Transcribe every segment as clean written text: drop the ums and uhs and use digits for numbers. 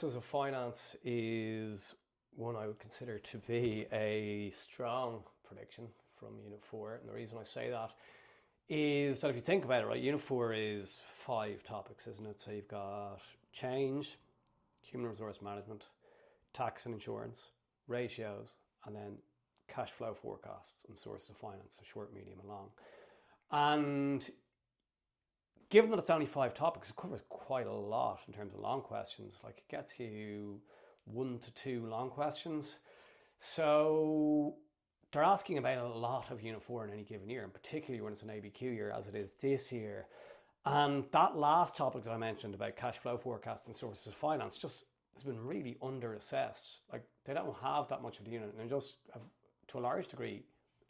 Sources of finance is one I would consider to be a strong prediction from Unit 4. And the reason I say that is that if you think about it, right, Unit 4 is 5 topics, isn't it? So you've got change, human resource management, tax and insurance, ratios, and then cash flow forecasts and sources of finance, so short, medium, and long. And given that it's only 5 topics, it covers quite a lot in terms of long questions. Like it gets you 1 to 2 long questions. So they're asking about a lot of Unit 4 in any given year, and particularly when it's an ABQ year, as it is this year. And that last topic that I mentioned about cash flow forecast and sources of finance just has been really under-assessed. Like they don't have that much of the unit, and they just have, to a large degree,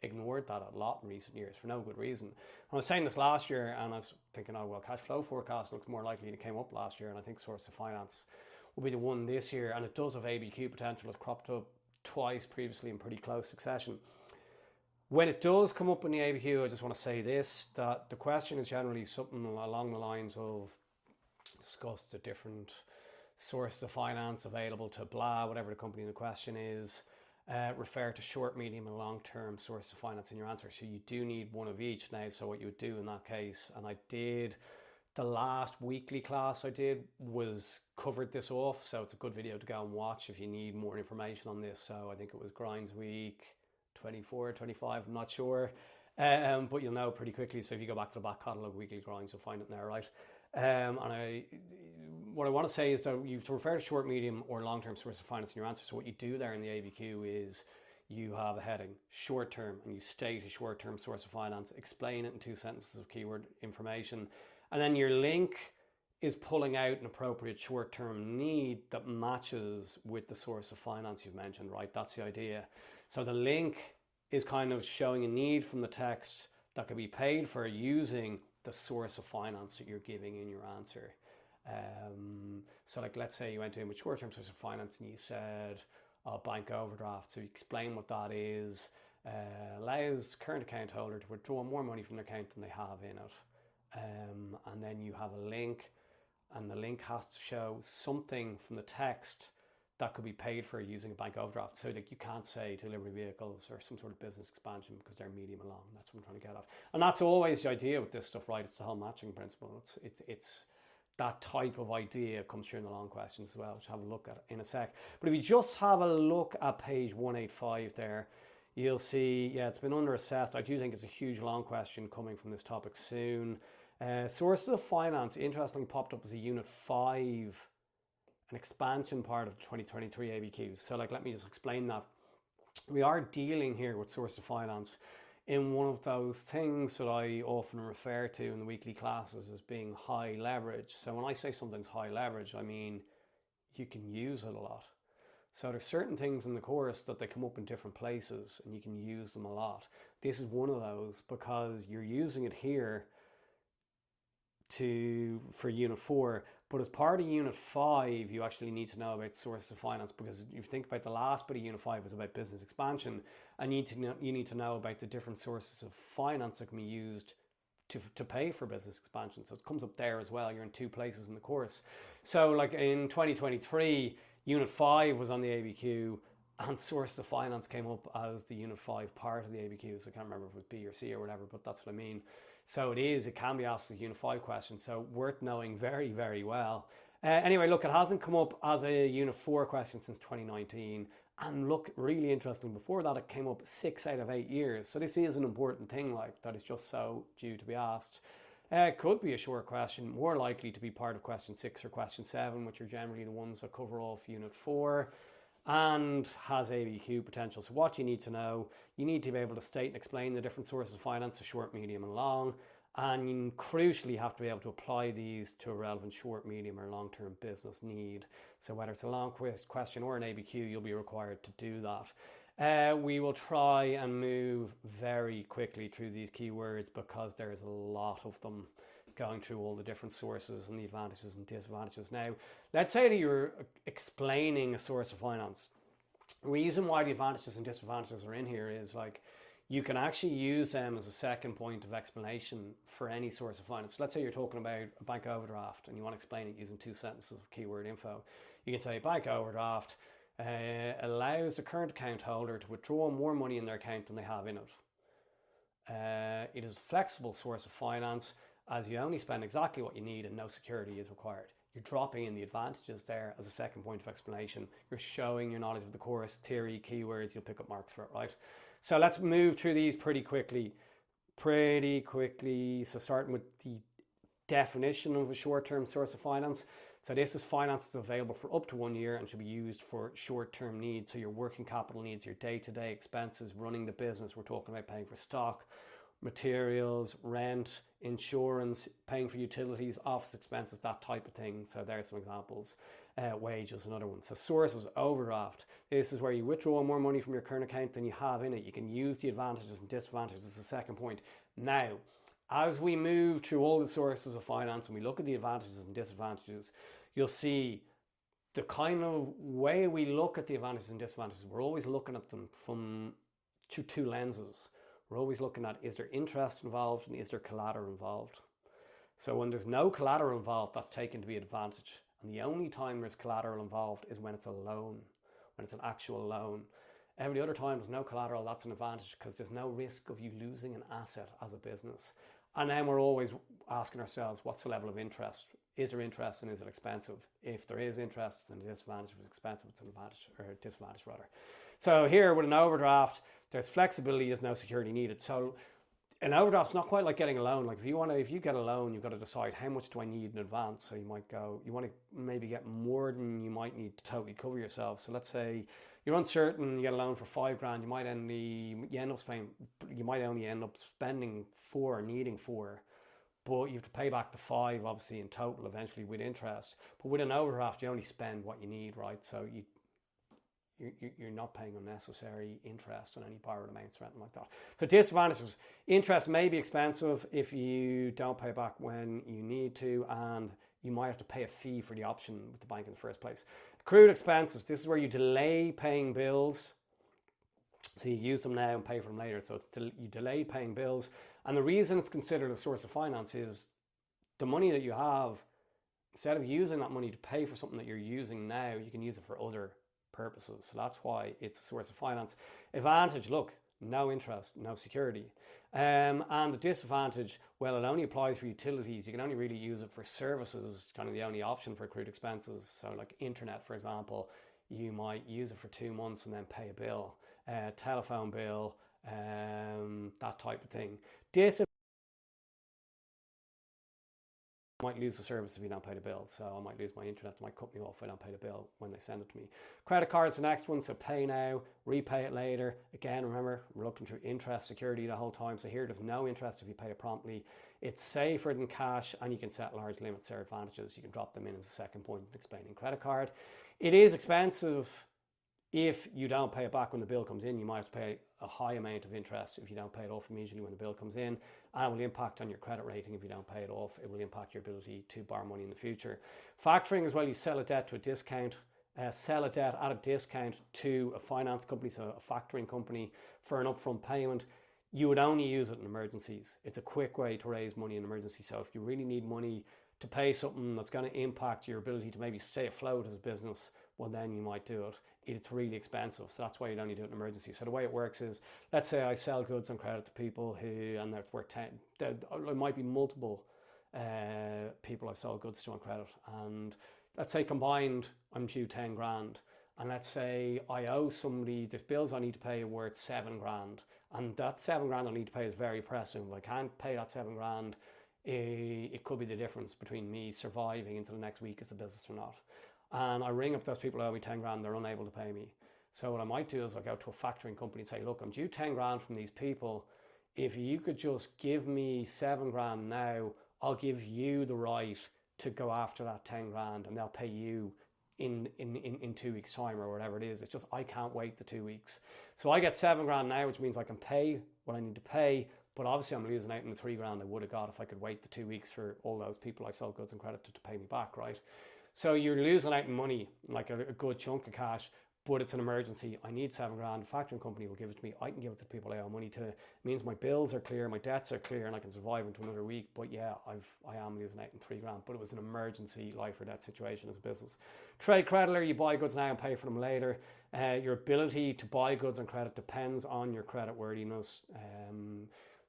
ignored that a lot in recent years for no good reason. I was saying this last year, and I was thinking, oh well, cash flow forecast looks more likely, and it came up last year, and I think source of finance will be the one this year, and it does have ABQ potential. It's cropped up twice previously in pretty close succession. When it does come up in the ABQ, I just want to say this, that the question is generally something along the lines of discuss the different sources of finance available to blah, whatever the company in the question is. Refer to short, medium, and long-term source of finance in your answer. So you do need one of each now. So what you would do in that case, and I did, the last weekly class I did was covered this off. So it's a good video to go and watch if you need more information on this. So I think it was Grinds Week 24, 25, I'm not sure. But you'll know pretty quickly. So if you go back to the back catalogue weekly grinds, you'll find it in there, right? What I want to say is that you have to refer to short, medium, or long-term source of finance in your answer. So what you do there in the ABQ is you have a heading, short-term, and you state a short-term source of finance, explain it in 2 sentences of keyword information, and then your link is pulling out an appropriate short-term need that matches with the source of finance you've mentioned, right? That's the idea. So the link is kind of showing a need from the text that could be paid for using the source of finance that you're giving in your answer. So like, let's say you went in with short-term source of finance and you said bank overdraft. So you explain what that is, allows current account holder to withdraw more money from their account than they have in it. And then you have a link, and the link has to show something from the text that could be paid for using a bank overdraft. So like you can't say delivery vehicles or some sort of business expansion because they're medium and long. That's what I'm trying to get at. And that's always the idea with this stuff, right? It's the whole matching principle. It's that type of idea comes through in the long questions as well, which I'll have a look at in a sec. But if you just have a look at page 185 there, you'll see, yeah, it's been under-assessed. I do think it's a huge long question coming from this topic soon. Sources of finance, interestingly, popped up as a Unit 5, an expansion part of the 2023 ABQ. So like, let me just explain that. We are dealing here with source of finance in one of those things that I often refer to in the weekly classes as being high leverage. So when I say something's high leverage, I mean you can use it a lot. So there's certain things in the course that they come up in different places and you can use them a lot. This is one of those because you're using it here for Unit 4, but as part of Unit 5 you actually need to know about sources of finance, because if you think about the last bit of Unit 5 was about business expansion, and you need to know about the different sources of finance that can be used to pay for business expansion. So it comes up there as well. You're in 2 places in the course. So like in 2023, Unit 5 was on the ABQ and sources of finance came up as the Unit 5 part of the ABQ. So I can't remember if it was B or C or whatever, but that's what I mean. So it can be asked as a Unit 5 question. So worth knowing very, very well. Anyway, look, it hasn't come up as a Unit 4 question since 2019. And look, really interesting, before that it came up 6 out of 8 years. So this is an important thing, like, that is just so due to be asked. It could be a short question, more likely to be part of question 6 or question 7, which are generally the ones that cover off Unit 4, and has ABQ potential. So what you need to know, you need to be able to state and explain the different sources of finance, so short, medium, and long. And you crucially have to be able to apply these to a relevant short, medium, or long-term business need. So whether it's a long question or an ABQ, you'll be required to do that. We will try and move very quickly through these keywords because there's a lot of them, going through all the different sources and the advantages and disadvantages. Now, let's say that you're explaining a source of finance. The reason why the advantages and disadvantages are in here is like, you can actually use them as a second point of explanation for any source of finance. So let's say you're talking about a bank overdraft and you want to explain it using 2 sentences of keyword info. You can say bank overdraft allows the current account holder to withdraw more money in their account than they have in it. It is a flexible source of finance as you only spend exactly what you need and no security is required. You're dropping in the advantages there as a second point of explanation. You're showing your knowledge of the course, theory, keywords, you'll pick up marks for it, right? So let's move through these pretty quickly. So starting with the definition of a short-term source of finance. So this is finance that's available for up to 1 year and should be used for short-term needs. So your working capital needs, your day-to-day expenses, running the business. We're talking about paying for stock, materials, rent, insurance, paying for utilities, office expenses, that type of thing. So there's some examples. Wages, another one. So sources, overdraft. This is where you withdraw more money from your current account than you have in it. You can use the advantages and disadvantages as a second point. Now, as we move through all the sources of finance and we look at the advantages and disadvantages, you'll see the kind of way we look at the advantages and disadvantages. We're always looking at them from two lenses. We're always looking at, is there interest involved and is there collateral involved? So when there's no collateral involved, that's taken to be an advantage. And the only time there's collateral involved is when it's a loan, when it's an actual loan. Every other time there's no collateral, that's an advantage because there's no risk of you losing an asset as a business. And then we're always asking ourselves, what's the level of interest? Is there interest and is it expensive? If there is interest, it's a disadvantage. If it's expensive, it's an advantage, or a disadvantage rather. So here with an overdraft, there's flexibility, there's no security needed. So an overdraft's not quite like getting a loan. Like if you get a loan, you've got to decide how much do I need in advance. So you might go, you want to maybe get more than you might need to totally cover yourself. So let's say you're uncertain, you get a loan for $5,000, you might only end up spending 4, needing 4, but you have to pay back the 5 obviously in total eventually with interest. But with an overdraft, you only spend what you need, right? So you're not paying unnecessary interest on any borrowed amounts or anything like that. So disadvantages, interest may be expensive if you don't pay back when you need to, and you might have to pay a fee for the option with the bank in the first place. Accrued expenses, this is where you delay paying bills. So you use them now and pay for them later. So you delay paying bills. And the reason it's considered a source of finance is the money that you have, instead of using that money to pay for something that you're using now, you can use it for other purposes. So that's why it's a source of finance. Advantage, look, no interest, no security. And the disadvantage, well, it only applies for utilities. You can only really use it for services, kind of the only option for accrued expenses. So like internet, for example, you might use it for 2 months and then pay a bill, telephone bill, that type of thing. I might lose the service if you don't pay the bill. So I might lose my internet, they might cut me off if I don't pay the bill when they send it to me. Credit card's the next one, so pay now, repay it later. Again, remember, we're looking through interest, security the whole time. So here there's no interest if you pay it promptly. It's safer than cash and you can set large limits. There are advantages. You can drop them in as a second point of explaining credit card. It is expensive if you don't pay it back when the bill comes in. You might have to pay a high amount of interest if you don't pay it off immediately when the bill comes in, and it will impact on your credit rating if you don't pay it off. It will impact your ability to borrow money in the future. Factoring as well, you sell a debt to a discount, sell a debt at a discount to a finance company, so a factoring company, for an upfront payment. You would only use it in emergencies. It's a quick way to raise money in emergency. So if you really need money to pay something that's going to impact your ability to maybe stay afloat as a business, well then you might do it. It's really expensive, so that's why you'd only do it in emergency. So the way it works is, let's say I sell goods on credit to people who, and they're worth 10, there might be multiple people I sell goods to on credit, and let's say combined I'm due 10 grand, and let's say I owe somebody, there's bills I need to pay worth 7 grand, and that 7 grand I need to pay is very pressing. If I can't pay that 7 grand, it could be the difference between me surviving into the next week as a business or not. And I ring up those people who owe me 10 grand, they're unable to pay me. So what I might do is I go to a factoring company and say, look, I'm due 10 grand from these people. If you could just give me 7 grand now, I'll give you the right to go after that 10 grand and they'll pay you in 2 weeks time or whatever it is. It's just, I can't wait the 2 weeks. So I get 7 grand now, which means I can pay what I need to pay, but obviously I'm losing out on the 3 grand I would have got if I could wait the 2 weeks for all those people I sell goods and credit to pay me back, right? So you're losing out on money, like a good chunk of cash, but it's an emergency. I need 7 grand. The factoring company will give it to me. I can give it to people I owe money to. It means my bills are clear, my debts are clear, and I can survive into another week. But yeah, I am losing out on 3 grand. But it was an emergency life or death situation as a business. Trade creditor, you buy goods now and pay for them later. Your ability to buy goods on credit depends on your credit worthiness.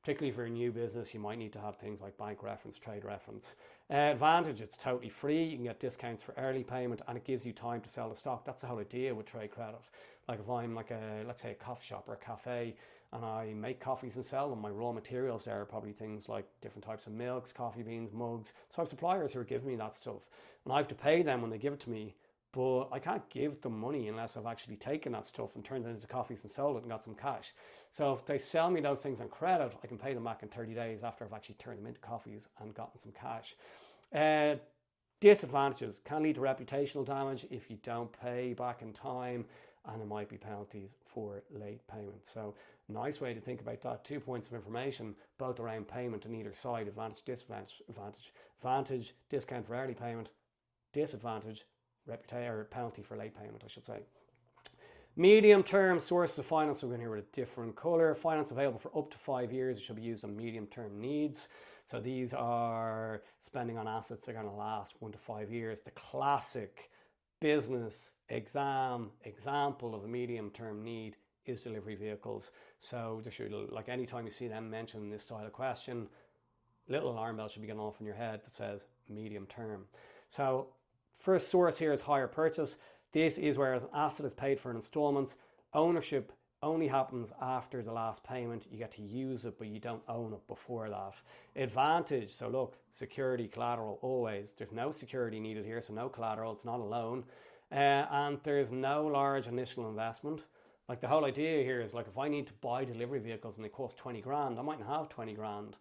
Particularly for a new business, you might need to have things like bank reference, trade reference. Advantage, it's totally free. You can get discounts for early payment and it gives you time to sell the stock. That's the whole idea with trade credit. Like if I'm like let's say a coffee shop or a cafe and I make coffees and sell them, my raw materials there are probably things like different types of milks, coffee beans, mugs. So I have suppliers who are giving me that stuff. And I have to pay them when they give it to me. But I can't give them money unless I've actually taken that stuff and turned it into coffees and sold it and got some cash. So if they sell me those things on credit, I can pay them back in 30 days after I've actually turned them into coffees and gotten some cash. Disadvantages can lead to reputational damage if you don't pay back in time, and there might be penalties for late payment. So nice way to think about that. 2 points of information, both around payment on either side. Advantage, disadvantage, advantage, discount for early payment, disadvantage, or penalty for late payment, I should say. Medium term sources of finance, we're going here with a different color. Finance available for up to 5 years. It should be used on medium term needs. So these are spending on assets that are going to last 1 to 5 years. The classic business example of a medium term need is delivery vehicles. So there should, like anytime you see them mentioned this style of question, little alarm bell should be going off in your head that says medium term. So first source here is hire purchase. This is where an asset is paid for in installments. Ownership only happens after the last payment. You get to use it, but you don't own it before that. Advantage, so look, security, collateral, always. There's no security needed here, so no collateral, it's not a loan. And there's no large initial investment. Like the whole idea here is like if I need to buy delivery vehicles and they cost 20 grand, I mightn't have 20 grand.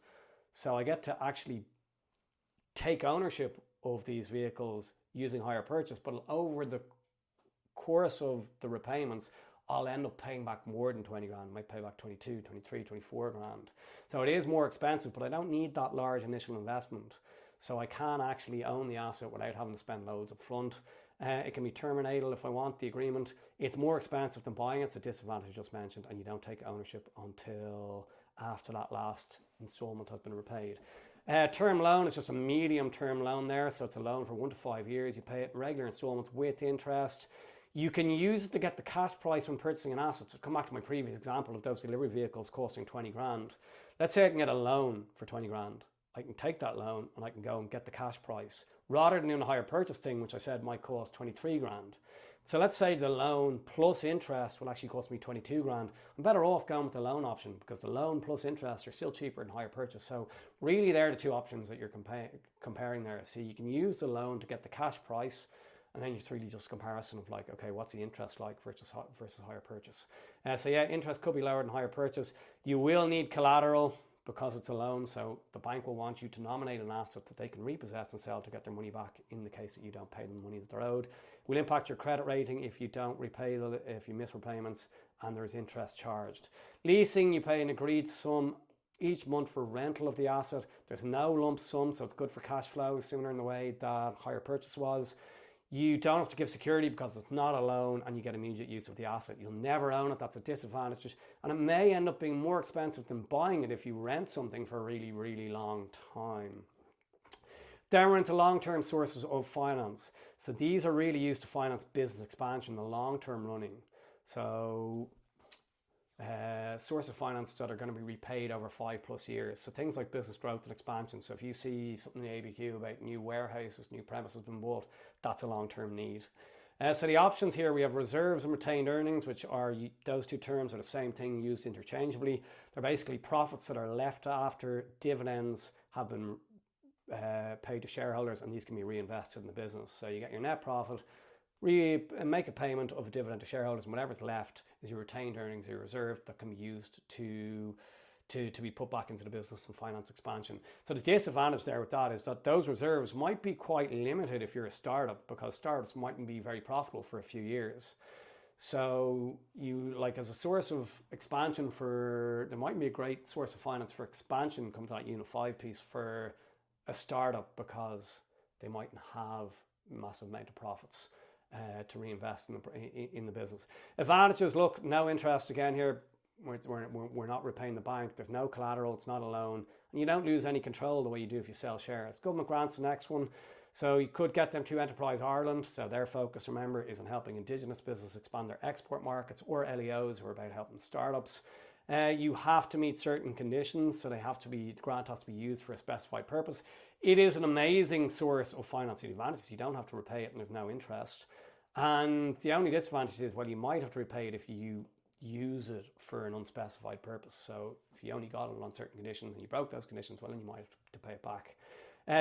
So I get to actually take ownership of these vehicles using hire purchase, but over the course of the repayments, I'll end up paying back more than 20 grand. I might pay back 22, 23, 24 grand. So it is more expensive, but I don't need that large initial investment. So I can actually own the asset without having to spend loads up front. It can be terminatable if I want the agreement. It's more expensive than buying it. It's a disadvantage just mentioned, and you don't take ownership until after that last installment has been repaid. Term loan is just a medium term loan there. So it's a loan for 1 to 5 years. You pay it in regular installments with interest. You can use it to get the cash price when purchasing an asset. So come back to my previous example of those delivery vehicles costing 20 grand. Let's say I can get a loan for 20 grand. I can take that loan and I can go and get the cash price rather than doing a hire purchase thing, which I said might cost 23 grand. So let's say the loan plus interest will actually cost me 22 grand. I'm better off going with the loan option because the loan plus interest are still cheaper than hire purchase. So really they're the two options that you're comparing there. So you can use the loan to get the cash price, and then it's really just a comparison of like, okay, what's the interest like versus hire purchase. So yeah, interest could be lower than hire purchase. You will need collateral because it's a loan, so the bank will want you to nominate an asset that they can repossess and sell to get their money back in the case that you don't pay them the money that they're owed. It will impact your credit rating if you don't repay, if you miss repayments and there's interest charged. Leasing, you pay an agreed sum each month for rental of the asset. There's no lump sum, so it's good for cash flow, similar in the way that hire purchase was. You don't have to give security because it's not a loan and you get immediate use of the asset. You'll never own it. That's a disadvantage. And it may end up being more expensive than buying it if you rent something for a really, really long time. Then we're into long-term sources of finance. So these are really used to finance business expansion, the long-term running. So source of finance that are going to be repaid over 5+ years. So things like business growth and expansion. So if you see something in the ABQ about new warehouses, new premises being bought, that's a long-term need. So the options here, we have reserves and retained earnings, which are, those two terms are the same thing used interchangeably. They're basically profits that are left after dividends have been paid to shareholders, and these can be reinvested in the business. So you get your net profit, make a payment of a dividend to shareholders, and whatever's left is your retained earnings, your reserve that can be used to be put back into the business and finance expansion. So the disadvantage there with that is that those reserves might be quite limited if you're a startup, because startups mightn't be very profitable for a few years. So you, like, as a source of expansion there mightn't be a great source of finance for expansion come to that Unit 5 piece for a startup, because they mightn't have a massive amount of profits. to reinvest in the business. Advantages, look, no interest again here. We're not repaying the bank. There's no collateral. It's not a loan. And you don't lose any control the way you do if you sell shares. Government grants, the next one. So you could get them through Enterprise Ireland. So their focus, remember, is on helping Indigenous businesses expand their export markets, or LEOs, who are about helping startups. You have to meet certain conditions, so the grant has to be used for a specified purpose. It is an amazing source of financing advantages. You don't have to repay it and there's no interest. And the only disadvantage is, well, you might have to repay it if you use it for an unspecified purpose. So if you only got it on certain conditions and you broke those conditions, well, then you might have to pay it back.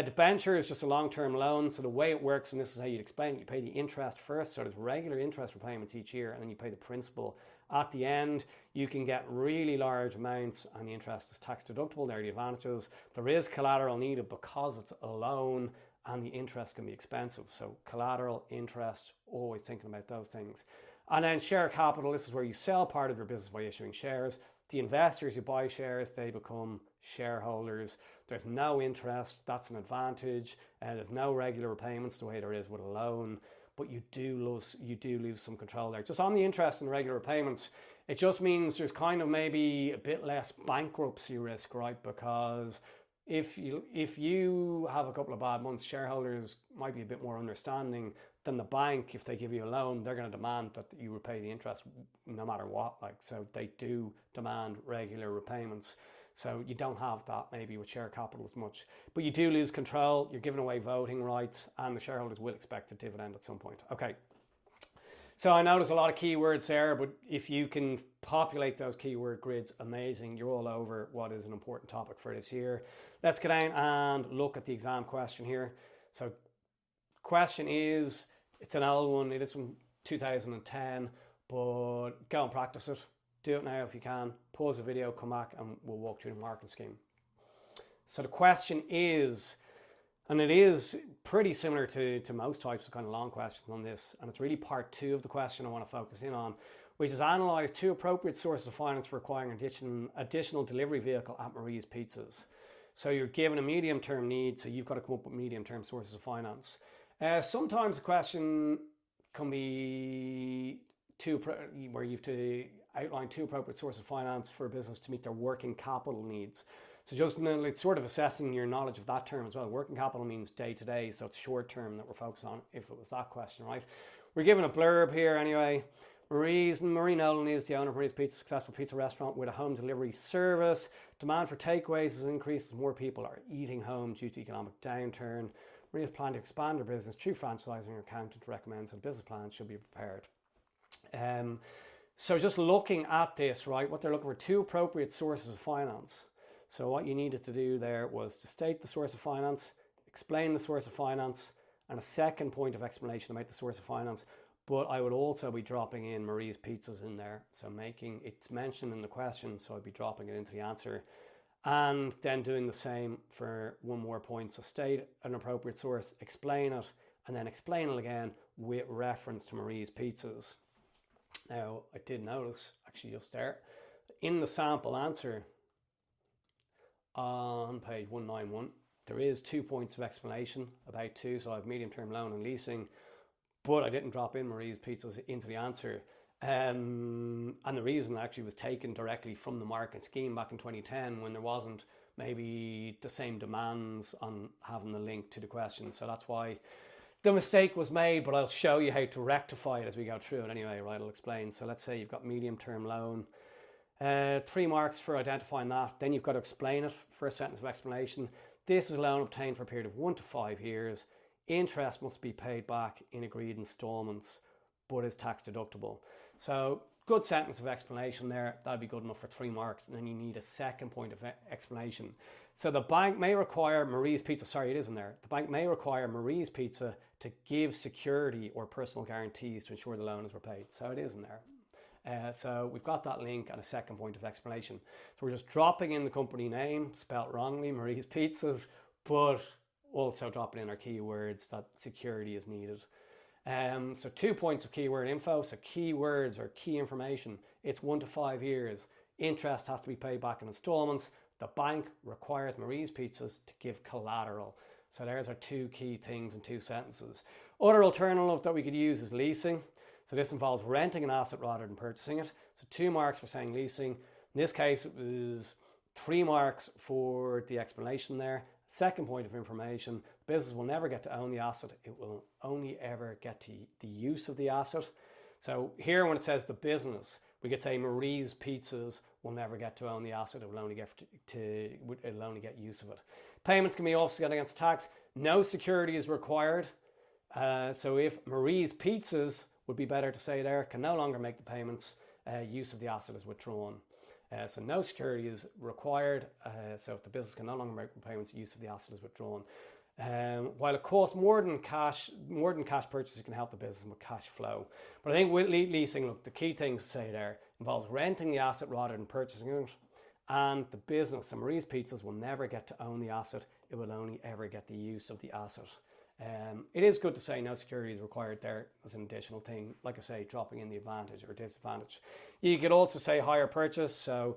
Debenture is just a long-term loan. So the way it works, and this is how you'd explain it, you pay the interest first. So there's regular interest repayments each year, and then you pay the principal at the end. You can get really large amounts and the interest is tax deductible. There are the advantages. There is collateral needed because it's a loan, and the interest can be expensive. So collateral, interest, always thinking about those things. And then share capital, this is where you sell part of your business by issuing shares. The investors who buy shares, they become shareholders. There's no interest, that's an advantage. There's no regular repayments the way there is with a loan, but you do lose some control there. Just on the interest and regular repayments, it just means there's kind of maybe a bit less bankruptcy risk, right? Because if you have a couple of bad months, shareholders might be a bit more understanding than the bank. If they give you a loan, they're going to demand that you repay the interest no matter what. So they do demand regular repayments. So you don't have that maybe with share capital as much, but you do lose control. You're giving away voting rights, and the shareholders will expect a dividend at some point. Okay. So I know there's a lot of keywords there, but if you can populate those keyword grids, amazing. You're all over what is an important topic for this year. Let's get down and look at the exam question here. So question is, it's an old one. It is from 2010, but go and practice it. Do it now if you can. Pause the video, come back, and we'll walk through the marking scheme. So the question is, and it is pretty similar to most types of kind of long questions on this, and it's really part 2 of the question I want to focus in on, which is analyze 2 appropriate sources of finance for acquiring additional delivery vehicle at Marie's Pizzas. So you're given a medium-term need, so you've got to come up with medium-term sources of finance. Sometimes the question can be where you have to outline 2 appropriate sources of finance for a business to meet their working capital needs. So just it's sort of assessing your knowledge of that term as well. Working capital means day to day, so it's short term that we're focused on if it was that question, right? We're given a blurb here anyway. Marie Nolan is the owner of Marie's Pizza, successful pizza restaurant with a home delivery service. Demand for takeaways has increased as more people are eating home due to economic downturn. Marie has planned to expand her business through franchising. Her accountant recommends that a business plan should be prepared. So just looking at this, right, what they're looking for, 2 appropriate sources of finance. So what you needed to do there was to state the source of finance, explain the source of finance, and a second point of explanation about the source of finance. But I would also be dropping in Marie's Pizzas in there. So making it's mentioned in the question, so I'd be dropping it into the answer. And then doing the same for one more point. So state an appropriate source, explain it, and then explain it again with reference to Marie's Pizzas. Now, I did notice, actually just there, in the sample answer on page 191, there is 2 points of explanation about 2. So I have medium-term loan and leasing, but I didn't drop in Marie's Pizzas into the answer. And the reason actually was taken directly from the market scheme back in 2010 when there wasn't maybe the same demands on having the link to the question. So that's why the mistake was made, but I'll show you how to rectify it as we go through it anyway, right? I'll explain. So let's say you've got medium-term loan. 3 marks for identifying that. Then you've got to explain it. First sentence of explanation. This is a loan obtained for a period of 1 to 5 years. Interest must be paid back in agreed installments, but is tax deductible. So good sentence of explanation there. That'd be good enough for 3 marks. And then you need a second point of explanation. So the bank may require Marie's Pizza, sorry, it isn't there. The bank may require Marie's Pizza to give security or personal guarantees to ensure the loan is repaid. So it isn't there. So we've got that link and a second point of explanation. So we're just dropping in the company name, spelt wrongly, Marie's Pizzas, but also dropping in our keywords that security is needed. So 2 points of keyword info. So keywords or key information. It's 1 to 5 years. Interest has to be paid back in installments. The bank requires Marie's Pizzas to give collateral. So there's our two key things in two sentences. Other alternative that we could use is leasing. So this involves renting an asset rather than purchasing it. So 2 marks for saying leasing. In this case, it was 3 marks for the explanation there. Second point of information, the business will never get to own the asset. It will only ever get to the use of the asset. So here when it says the business, we could say Marie's Pizzas will never get to own the asset. It will only get use of it. Payments can be offset against tax. No security is required. So if Marie's Pizzas, would be better to say there, can no longer make the payments, use of the asset is withdrawn. So no security is required. So if the business can no longer make the payments, use of the asset is withdrawn. While it costs more than cash purchases can help the business with cash flow. But I think with leasing, look, the key things to say there involves renting the asset rather than purchasing it. And the business, so Marie's Pizzas, will never get to own the asset. It will only ever get the use of the asset. It is good to say no security is required there as an additional thing, like I say, dropping in the advantage or disadvantage. You could also say hire purchase, so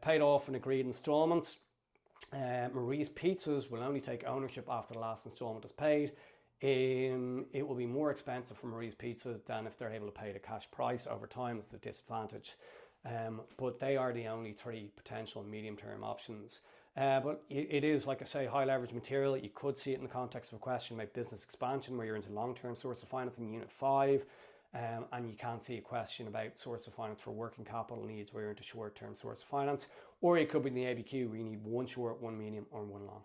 paid off in agreed installments. Marie's Pizzas will only take ownership after the last installment is paid. It will be more expensive for Marie's Pizzas than if they're able to pay the cash price over time. It's a disadvantage. But they are the only 3 potential medium-term options. But it is, like I say, high leverage material. You could see it in the context of a question about business expansion where you're into long-term source of finance in Unit 5. And you can see a question about source of finance for working capital needs where you're into short-term source of finance. Or it could be in the ABQ where you need 1 short, 1 medium or 1 long.